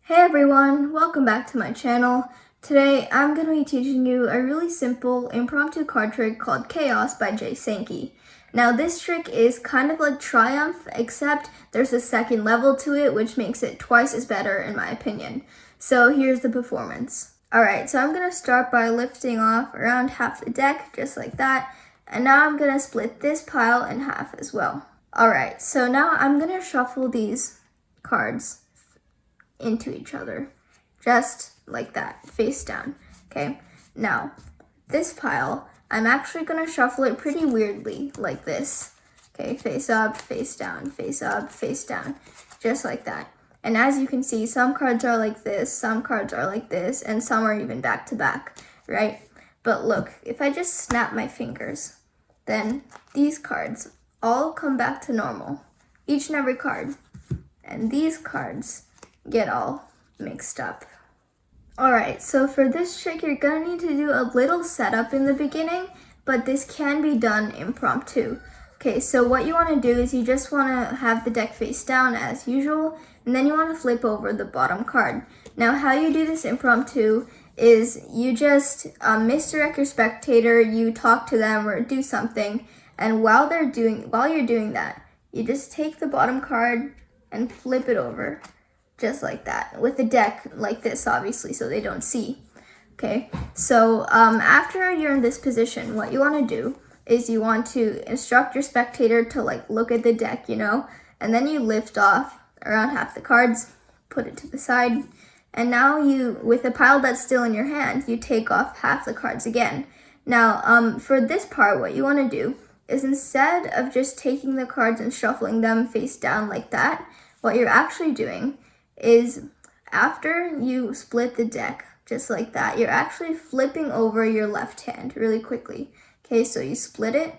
Hey everyone, welcome back to my channel. Today I'm going to be teaching you a really simple impromptu card trick called Chaos by Sankey. Now this trick is kind of like Triumph, except there's a second level to it which makes it twice as better in my opinion. So here's the performance. Alright, so I'm going to start by lifting off around half the deck, just like that. And now I'm going to split this pile in half as well. Alright, so now I'm going to shuffle these cards into each other, just like that, face down. Okay, now this pile, I'm actually gonna shuffle it pretty weirdly, like this. Okay, face up, face down, face up, face down, just like that. And as you can see, some cards are like this, some cards are like this, and some are even back to back, right? But look, if I just snap my fingers, then these cards all come back to normal, each and every card. And these cards get all mixed up. Alright, so for this trick, you're gonna need to do a little setup in the beginning, but this can be done impromptu. Okay, so what you want to do is you just want to have the deck face down as usual, and then you want to flip over the bottom card. Now, how you do this impromptu is you just misdirect your spectator, you talk to them or do something, and while you're doing that, you just take the bottom card and flip it over. Just like that, with the deck like this, obviously, so they don't see. Okay, so after you're in this position, what you want to do is you want to instruct your spectator to like look at the deck, and then you lift off around half the cards, put it to the side, and now you, with the pile that's still in your hand, you take off half the cards again. Now, for this part, what you want to do is instead of just taking the cards and shuffling them face down like that, what you're actually doing is after you split the deck just like that, you're actually flipping over your left hand really quickly. Okay, so you split it,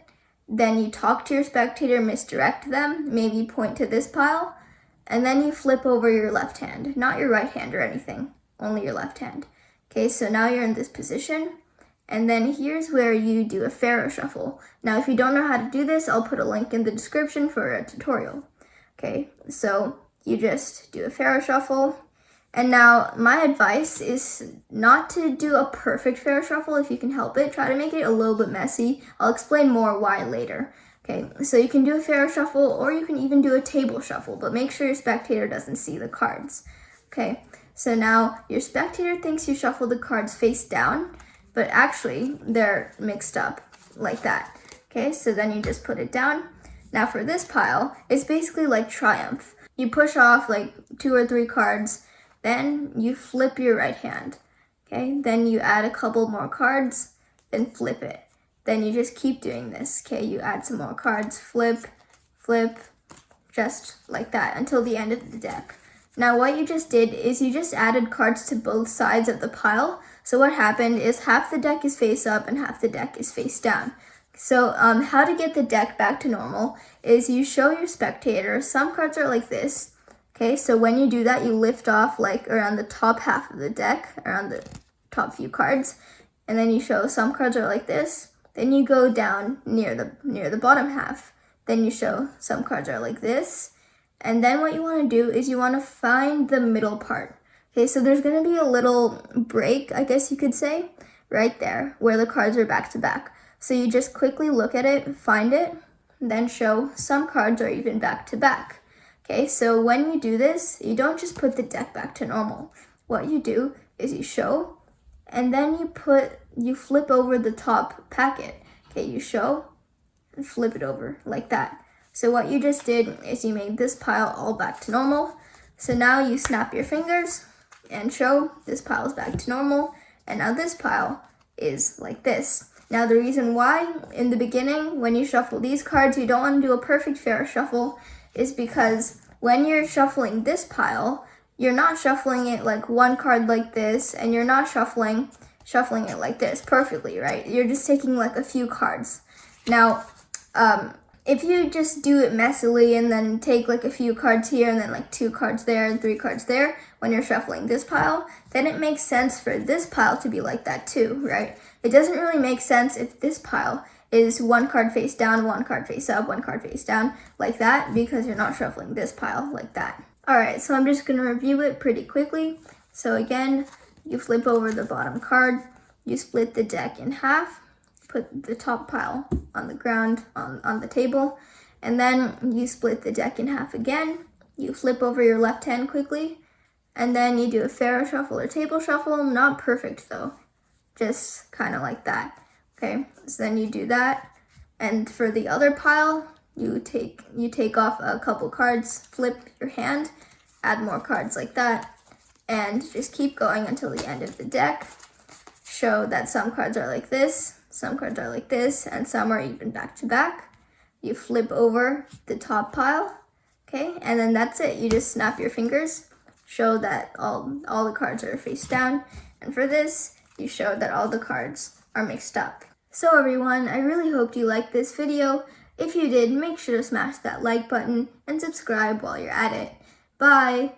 then you talk to your spectator, misdirect them, maybe point to this pile, and then you flip over your left hand, not your right hand or anything, only your left hand. Okay, so now you're in this position, and then here's where you do a Pharaoh shuffle. Now, if you don't know how to do this, I'll put a link in the description for a tutorial. Okay, so you just do a Pharaoh shuffle. And now my advice is not to do a perfect Pharaoh shuffle if you can help it. Try to make it a little bit messy. I'll explain more why later. Okay, so you can do a Pharaoh shuffle or you can even do a table shuffle, but make sure your spectator doesn't see the cards. Okay, so now your spectator thinks you shuffle the cards face down, but actually they're mixed up like that. Okay, so then you just put it down. Now for this pile, it's basically like Triumph. You push off like 2 or 3 cards, then you flip your right hand, okay? Then you add a couple more cards, then flip it. Then you just keep doing this, okay? You add some more cards, flip, flip, just like that until the end of the deck. Now what you just did is you just added cards to both sides of the pile. So what happened is half the deck is face up and half the deck is face down. So how to get the deck back to normal is you show your spectator, some cards are like this, okay? So when you do that, you lift off like around the top half of the deck, around the top few cards, and then you show some cards are like this, then you go down near the bottom half, then you show some cards are like this, and then what you want to do is you want to find the middle part. Okay, so there's going to be a little break, I guess you could say, right there, where the cards are back to back. So you just quickly look at it, find it, then show some cards are even back to back. Okay, so when you do this, you don't just put the deck back to normal. What you do is you show, and then you flip over the top packet. Okay, you show and flip it over like that. So what you just did is you made this pile all back to normal. So now you snap your fingers and show this pile is back to normal, and now this pile is like this. Now the reason why in the beginning when you shuffle these cards you don't want to do a perfect Pharaoh shuffle is because when you're shuffling this pile, you're not shuffling it like one card like this, and you're not shuffling it like this perfectly, right? You're just taking like a few cards. Now, if you just do it messily and then take like a few cards here and then like 2 cards there and 3 cards there when you're shuffling this pile, then it makes sense for this pile to be like that too, right? It doesn't really make sense if this pile is 1 card face down, 1 card face up, 1 card face down like that, because you're not shuffling this pile like that. Alright, so I'm just going to review it pretty quickly. So again, you flip over the bottom card, you split the deck in half, put the top pile on the ground on the table, and then you split the deck in half again. You flip over your left hand quickly, and then you do a pharaoh shuffle or table shuffle. Not perfect though, just kind of like that. Okay, so then you do that, and for the other pile, you take off a couple cards, flip your hand, add more cards like that, and just keep going until the end of the deck. Show that some cards are like this, some cards are like this, and some are even back to back. You flip over the top pile, okay, and then that's it. You just snap your fingers, show that all the cards are face down, and for this, you show that all the cards are mixed up. So everyone, I really hoped you liked this video. If you did, make sure to smash that like button and subscribe while you're at it. Bye!